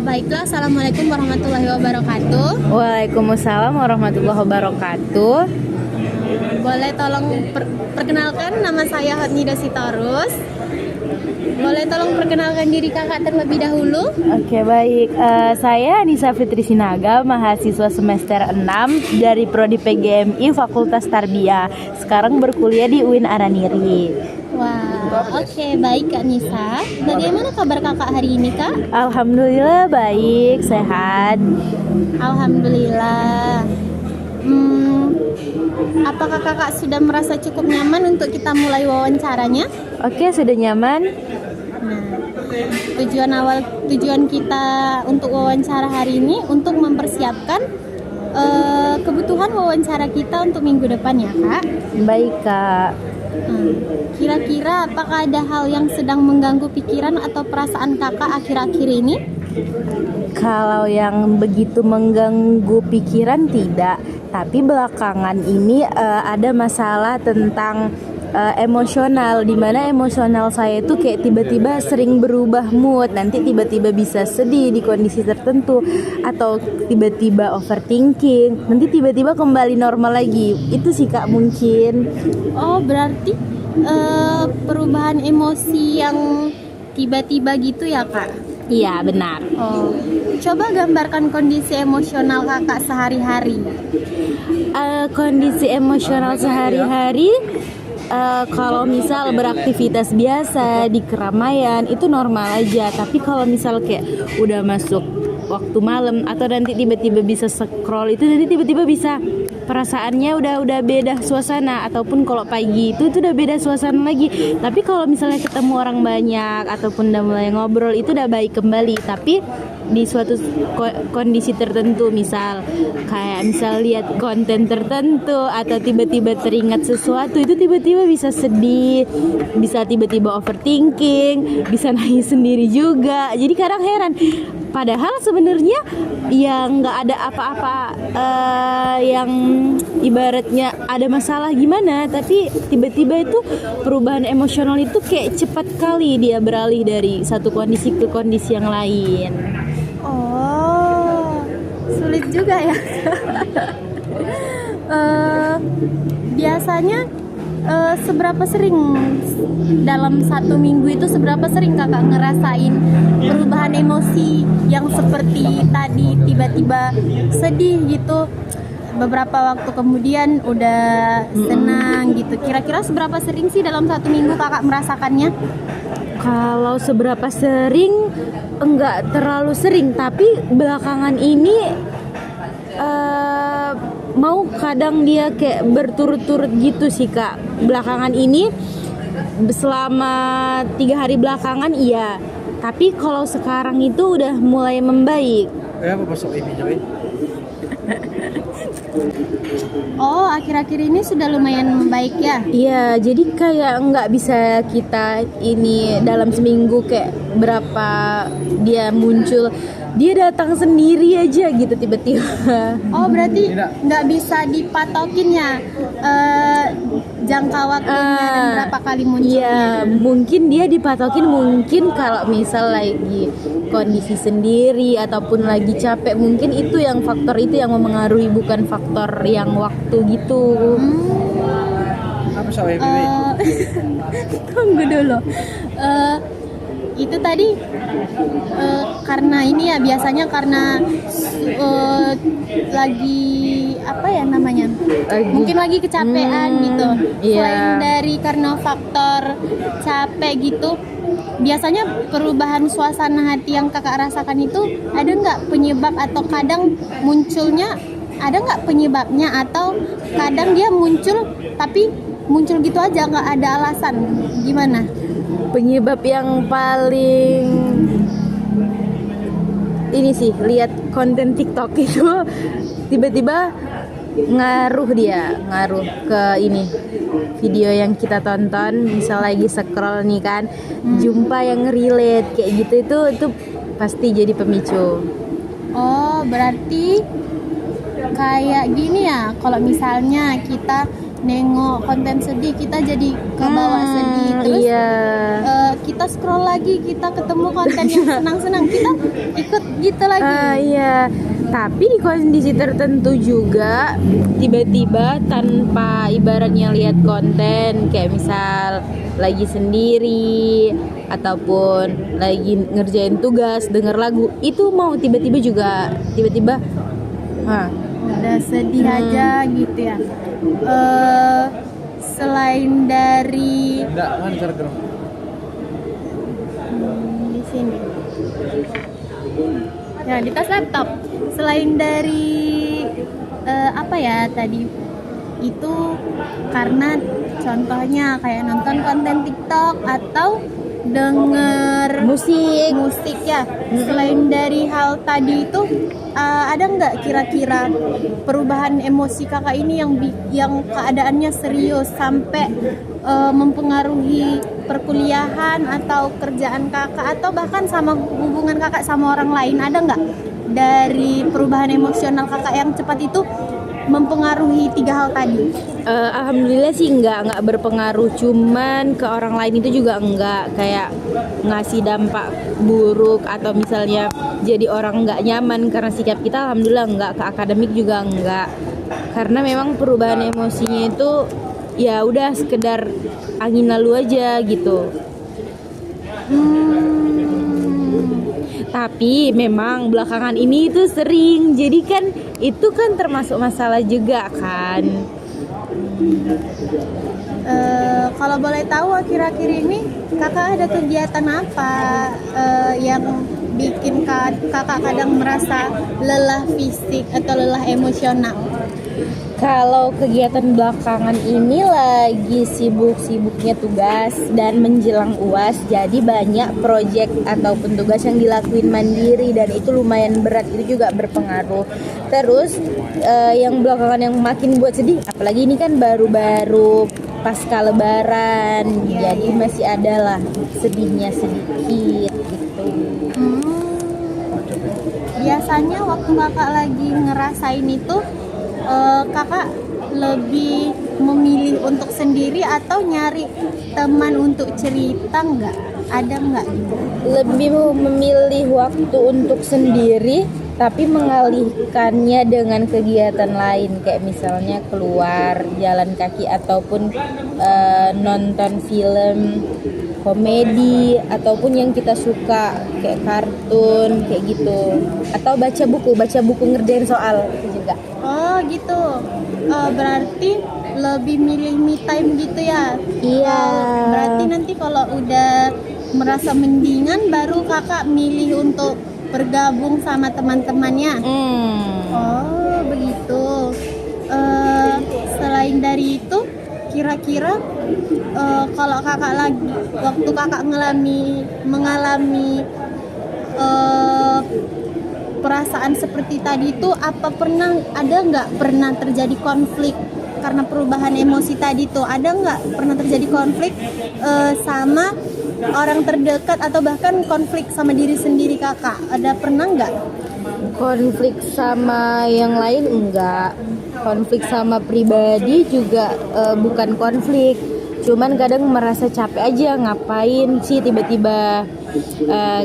Baiklah, Assalamualaikum warahmatullahi wabarakatuh. Waalaikumsalam warahmatullahi wabarakatuh. Boleh tolong perkenalkan, nama saya Hotnida Sitorus. Boleh tolong perkenalkan diri kakak terlebih dahulu? Oke, baik. Saya Anissa Fitri Sinaga, mahasiswa semester 6 dari Prodi PGMI Fakultas Tarbiyah. Sekarang berkuliah di UIN Araniri. Wah, oke, baik Kak Nisa. Bagaimana kabar kakak hari ini, Kak? Alhamdulillah baik, sehat. Alhamdulillah. Apakah kakak sudah merasa cukup nyaman untuk kita mulai wawancaranya? Oke, sudah nyaman. Nah, tujuan kita untuk wawancara hari ini untuk mempersiapkan kebutuhan wawancara kita untuk minggu depan ya, Kak. Baik, Kak. Kira-kira apakah ada hal yang sedang mengganggu pikiran atau perasaan kakak akhir-akhir ini? Kalau yang begitu mengganggu pikiran tidak, tapi belakangan ini ada masalah tentang emosional, dimana emosional saya itu kayak tiba-tiba sering berubah mood, nanti tiba-tiba bisa sedih di kondisi tertentu, atau tiba-tiba overthinking, nanti tiba-tiba kembali normal lagi. Itu sih Kak mungkin. Oh, berarti perubahan emosi yang tiba-tiba gitu ya, Kak? Iya, benar. Oh, coba gambarkan kondisi emosional kakak sehari-hari. Kondisi emosional sehari-hari, kalau misal beraktivitas biasa di keramaian itu normal aja. Tapi kalau misal kayak udah masuk waktu malam atau nanti tiba-tiba bisa scroll, itu nanti tiba-tiba bisa perasaannya udah beda suasana. Ataupun kalau pagi itu udah beda suasana lagi. Tapi kalau misalnya ketemu orang banyak ataupun udah mulai ngobrol, itu udah baik kembali. Tapi di suatu kondisi tertentu, misal lihat konten tertentu atau tiba-tiba teringat sesuatu, itu tiba-tiba bisa sedih, bisa tiba-tiba overthinking, bisa nangis sendiri juga. Jadi kadang heran, padahal sebenarnya ya nggak ada apa-apa yang ibaratnya ada masalah gimana, tapi tiba-tiba itu perubahan emosional itu kayak cepat kali dia beralih dari satu kondisi ke kondisi yang lain. Oh, sulit juga ya. Biasanya seberapa sering dalam satu minggu itu, seberapa sering kakak ngerasain perubahan emosi yang seperti tadi tiba-tiba sedih gitu, beberapa waktu kemudian udah senang gitu. Kira-kira seberapa sering sih dalam satu minggu kakak merasakannya? Kalau seberapa sering, enggak terlalu sering, tapi belakangan ini mau kadang dia kayak berturut-turut gitu sih Kak. Belakangan ini selama 3 hari belakangan iya, tapi kalau sekarang itu udah mulai membaik. Oh, akhir-akhir ini sudah lumayan membaik ya? Iya, jadi kayak nggak bisa kita ini dalam seminggu kayak berapa dia muncul, dia datang sendiri aja gitu tiba-tiba. Oh, berarti nggak bisa dipatokin ya jangka waktunya dan berapa kali munculnya? Iya, mungkin dia dipatokin mungkin kalau misal lagi kondisi sendiri ataupun lagi capek, mungkin itu yang faktor itu yang memengaruhi, bukan faktor yang waktu gitu. Tunggu dulu. Itu tadi karena ini ya, biasanya karena lagi apa ya namanya, mungkin lagi kecapean gitu. Selain dari karena faktor capek gitu, biasanya perubahan suasana hati yang kakak rasakan itu ada nggak penyebab, atau kadang munculnya ada nggak penyebabnya, atau kadang dia muncul tapi muncul gitu aja nggak ada alasan, gimana? Penyebab yang paling ini sih, lihat konten TikTok itu tiba-tiba ngaruh ke ini video yang kita tonton. Misal lagi scroll nih kan, jumpa yang relate kayak gitu, itu pasti jadi pemicu. Oh, berarti kayak gini ya, kalau misalnya kita nengok konten sedih kita jadi kebawa sedih, terus Iya. kita scroll lagi, kita ketemu konten yang senang-senang, kita ikut gitu lagi. Iya, tapi di kondisi tertentu juga tiba-tiba tanpa ibaratnya lihat konten kayak misal lagi sendiri ataupun lagi ngerjain tugas denger lagu itu mau tiba-tiba juga tiba-tiba Udah sedih aja gitu ya. Selain dari di sini ya di tas laptop, selain dari apa ya tadi itu, karena contohnya kayak nonton konten TikTok atau denger musik ya. Selain dari hal tadi itu, ada nggak kira-kira perubahan emosi kakak ini yang keadaannya serius sampai mempengaruhi perkuliahan atau kerjaan kakak atau bahkan sama hubungan kakak sama orang lain? Ada nggak dari perubahan emosional kakak yang cepat itu mempengaruhi 3 hal tadi? Alhamdulillah sih nggak berpengaruh, cuman ke orang lain itu juga nggak kayak ngasih dampak buruk atau misalnya jadi orang nggak nyaman karena sikap kita. Alhamdulillah nggak, ke akademik juga nggak, karena memang perubahan emosinya itu ya udah sekedar angin lalu aja gitu. Tapi memang belakangan ini itu sering, jadi kan itu kan termasuk masalah juga kan. Kalau boleh tahu akhir-akhir ini kakak ada kegiatan apa yang bikin kakak kadang merasa lelah fisik atau lelah emosional? Kalau kegiatan belakangan ini lagi sibuk-sibuknya tugas dan menjelang UAS, jadi banyak proyek ataupun tugas yang dilakuin mandiri dan itu lumayan berat, itu juga berpengaruh. Terus yang belakangan yang makin buat sedih, apalagi ini kan baru-baru pasca lebaran, jadi masih ada lah sedihnya sedikit gitu. Biasanya waktu kakak lagi ngerasain itu, kakak lebih memilih untuk sendiri atau nyari teman untuk cerita nggak? Ada nggak gitu? Lebih memilih waktu untuk sendiri, tapi mengalihkannya dengan kegiatan lain kayak misalnya keluar jalan kaki ataupun nonton film komedi ataupun yang kita suka kayak kartun kayak gitu, atau baca buku ngerjain soal itu juga. Oh gitu. Berarti lebih milih me time gitu ya? Iya. Berarti nanti kalau udah merasa mendingan baru kakak milih untuk bergabung sama teman-temannya. Oh begitu. Selain dari itu, kira-kira kalau kakak lagi waktu kakak mengalami perasaan seperti tadi itu, ada nggak pernah terjadi konflik karena perubahan emosi tadi tuh? Ada nggak pernah terjadi konflik sama orang terdekat atau bahkan konflik sama diri sendiri kakak? Ada pernah nggak? Konflik sama yang lain enggak, konflik sama pribadi juga bukan konflik, cuman kadang merasa capek aja, ngapain sih tiba-tiba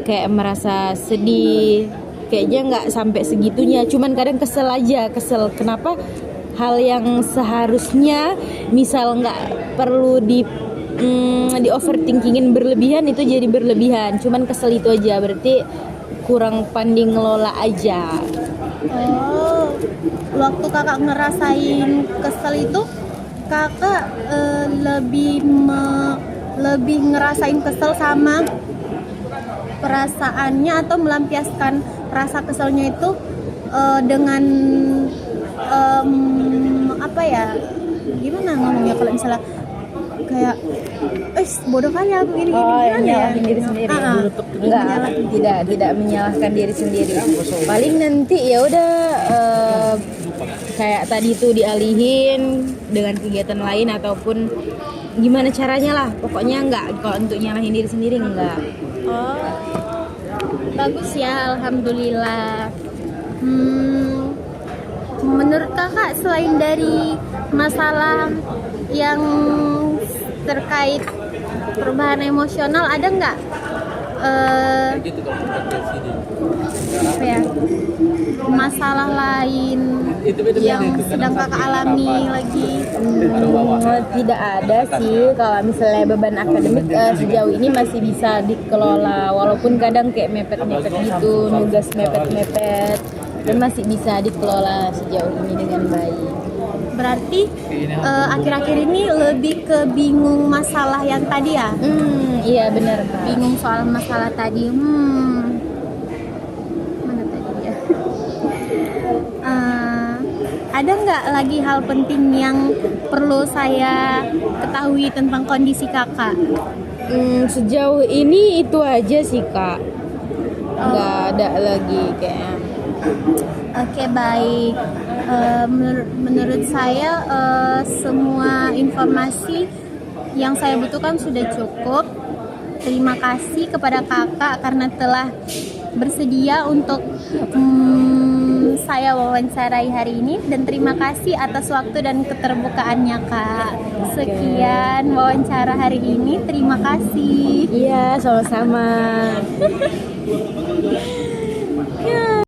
kayak merasa sedih, kayaknya nggak sampai segitunya, cuman kadang kesel aja, kenapa hal yang seharusnya misal nggak perlu di overthinkingin berlebihan itu jadi berlebihan, cuman kesel itu aja, berarti kurang pandai ngelola aja. Oh, waktu kakak ngerasain kesel itu, kakak lebih ngerasain kesel sama perasaannya atau melampiaskan rasa keselnya itu dengan apa ya? Gimana ngomongnya kalau misalnya kayak bodoh kali aku gini gimana ya? Diri sendiri. Tidak menyalahkan diri sendiri. Paling nanti ya udah kayak tadi tuh dialihin dengan kegiatan lain ataupun gimana caranya lah. Pokoknya enggak, kalau untuk nyalahin diri sendiri enggak. Oh, bagus ya, alhamdulillah. Menurut kakak, selain dari masalah yang terkait perubahan emosional ada nggak? Apa ya? Masalah lain yang sedang kakak alami lagi? Tidak ada sih, kalau misalnya beban akademik sejauh ini masih bisa dikelola, walaupun kadang kayak mepet-mepet gitu, nugas mepet-mepet, dan masih bisa dikelola sejauh ini dengan baik. Berarti akhir-akhir ini lebih ke bingung masalah yang tadi ya? Iya benar Kak. Bingung soal masalah tadi. Mana tadi ya? Ada nggak lagi hal penting yang perlu saya ketahui tentang kondisi kakak? Sejauh ini itu aja sih Kak, nggak ada lagi kayaknya. Oke, baik. Menurut saya semua informasi yang saya butuhkan sudah cukup. Terima kasih kepada kakak karena telah bersedia untuk saya wawancarai hari ini, dan terima kasih atas waktu dan keterbukaannya kak. Sekian wawancara hari ini, terima kasih. Iya, sama-sama.